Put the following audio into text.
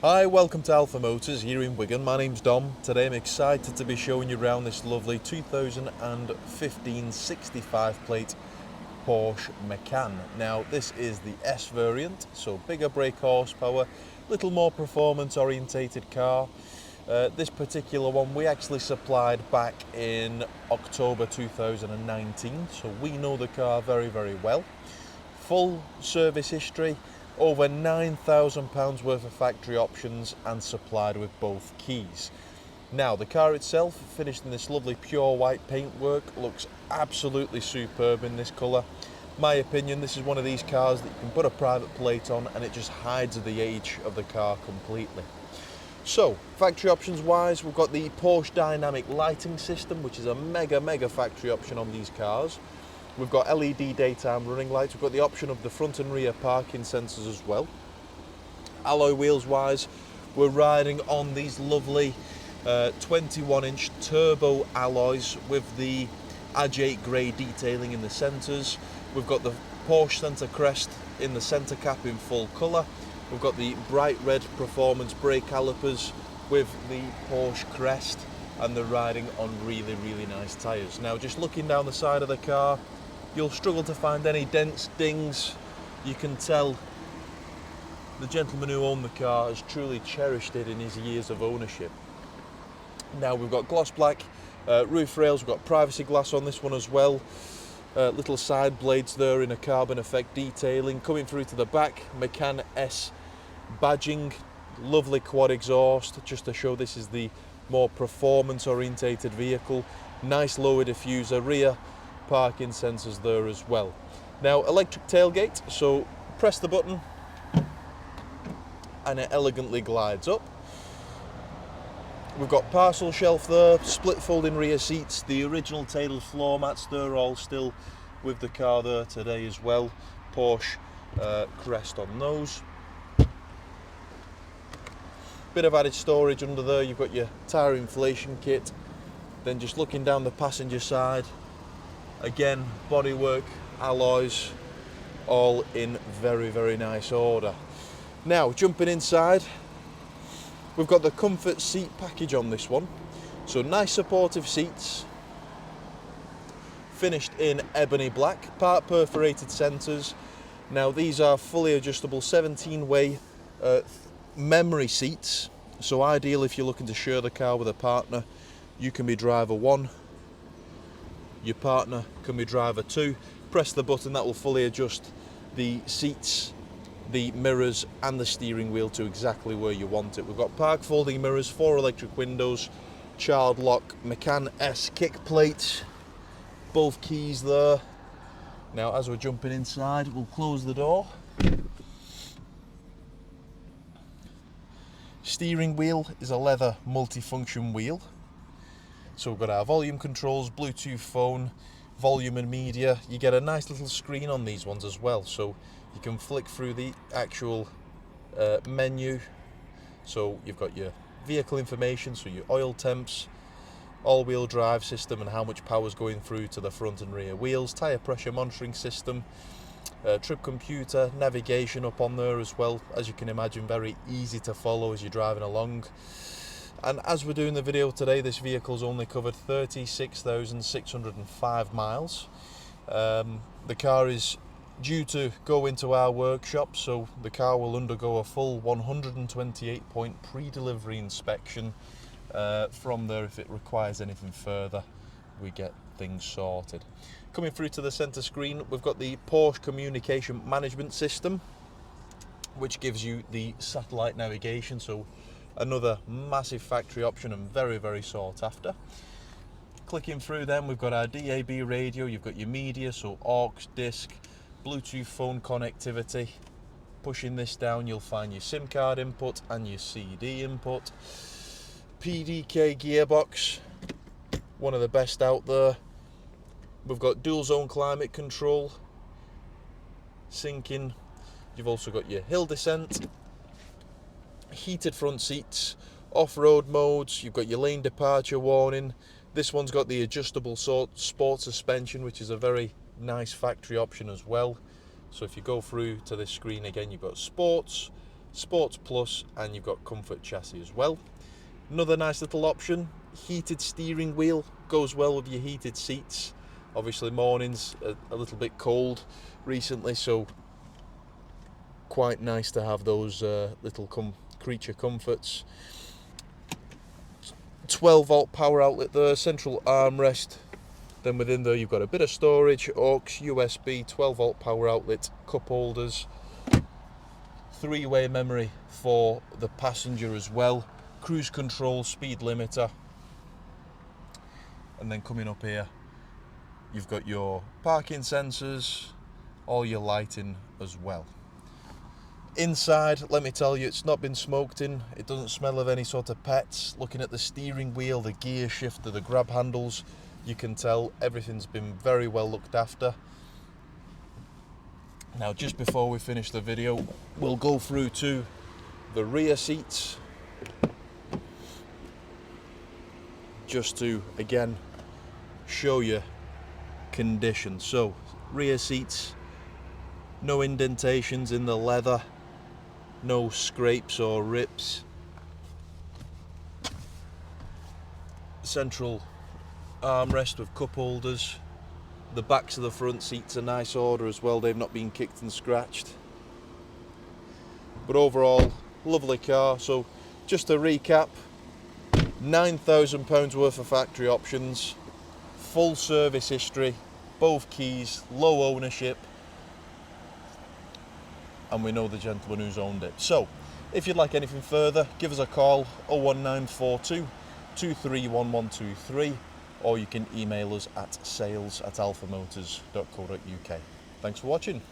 Hi, welcome to Alpha Motors here in Wigan. My name's Dom. Today I'm excited to be showing you around this lovely 2015 65 plate Porsche Macan. Now this is the S variant, so bigger brake horsepower, little more performance orientated car. This particular one we actually supplied back in October 2019, so we know the car very well. Full service history, over £9,000 worth of factory options and supplied with both keys. Now the car itself, finished in this lovely pure white paintwork, looks absolutely superb in this colour. My opinion, this is one of these cars that you can put a private plate on and it just hides the age of the car completely. So, factory options wise, we've got the Porsche dynamic lighting system, which is a mega factory option on these cars. We've got LED daytime running lights. We've got the option of the front and rear parking sensors as well. Alloy wheels wise, we're riding on these lovely 21-inch turbo alloys with the agate grey detailing in the centres. We've got the Porsche Centre Crest in the centre cap in full colour. We've got the bright red performance brake calipers with the Porsche Crest, and they're riding on really nice tyres. Now just looking down the side of the car, you'll struggle to find any dents, dings. You can tell the gentleman who owned the car has truly cherished it in his years of ownership. Now we've got gloss black roof rails, we've got privacy glass on this one as well. Little side blades there in a carbon effect detailing. Coming through to the back, Macan S badging, lovely quad exhaust, just to show this is the more performance orientated vehicle. Nice lower diffuser, rear parking sensors there as well. Now electric tailgate, so press the button and it elegantly glides up. We've got parcel shelf there, split folding rear seats, the original tailored floor mats, they're all still with the car there today as well. Porsche Crest on those. Bit of added storage under there, you've got your tyre inflation kit. Then just looking down the passenger side, again, bodywork, alloys, all in very nice order. Now, jumping inside, we've got the comfort seat package on this one. So nice supportive seats, finished in ebony black, part perforated centres. Now these are fully adjustable 17-way memory seats. So ideal if you're looking to share the car with a partner. You can be driver 1. Your partner can be driver 2. Press the button, that will fully adjust the seats, the mirrors and the steering wheel to exactly where you want it. We've got park folding mirrors, 4 electric windows, child lock, Macan S kick plate, both keys there. Now as we're jumping inside, we'll close the door. Steering wheel is a leather multifunction wheel. So we've got our volume controls, Bluetooth phone, volume and media. You get a nice little screen on these ones as well, so you can flick through the actual menu. So you've got your vehicle information, so your oil temps, all-wheel drive system and how much power is going through to the front and rear wheels, tyre pressure monitoring system, trip computer, navigation up on there as well. As you can imagine, very easy to follow as you're driving along. And as we're doing the video today, this vehicle's only covered 36,605 miles. The car is due to go into our workshop, so the car will undergo a full 128-point pre-delivery inspection. From there, if it requires anything further, we get things sorted. Coming through to the centre screen, we've got the Porsche Communication Management system, which gives you the satellite navigation, so another massive factory option and very sought after. Clicking through them, we've got our DAB radio, you've got your media, so aux, disc, Bluetooth phone connectivity. Pushing this down, you'll find your SIM card input and your CD input. PDK gearbox, one of the best out there. We've got dual zone climate control, syncing. You've also got your hill descent, heated front seats, off-road modes, you've got your lane departure warning. This one's got the adjustable sport suspension, which is a very nice factory option as well. So if you go through to this screen again, you've got sports, Sports Plus, and you've got Comfort chassis as well. Another nice little option, heated steering wheel, goes well with your heated seats. Obviously mornings are a little bit cold recently, so quite nice to have those little creature comforts. 12 volt power outlet there, central armrest. Then within there you've got a bit of storage, aux, USB, 12 volt power outlet, cup holders, 3-way memory for the passenger as well, cruise control, speed limiter. And then coming up here you've got your parking sensors, all your lighting as well. Inside, let me tell you, it's not been smoked in, it doesn't smell of any sort of pets. Looking at the steering wheel, the gear shifter, the grab handles, you can tell everything's been very well looked after. Now just before we finish the video, we'll go through to the rear seats, just to again show you condition. So rear seats, no indentations in the leather, no scrapes or rips. Central armrest with cup holders. The backs of the front seats are nice order as well, they've not been kicked and scratched. But overall, lovely car. So just to recap, £9,000 worth of factory options, full service history, both keys, low ownership, and we know the gentleman who's owned it. So if you'd like anything further, give us a call, 01942 231123, or you can email us at sales@alphamotors.co.uk. Thanks for watching.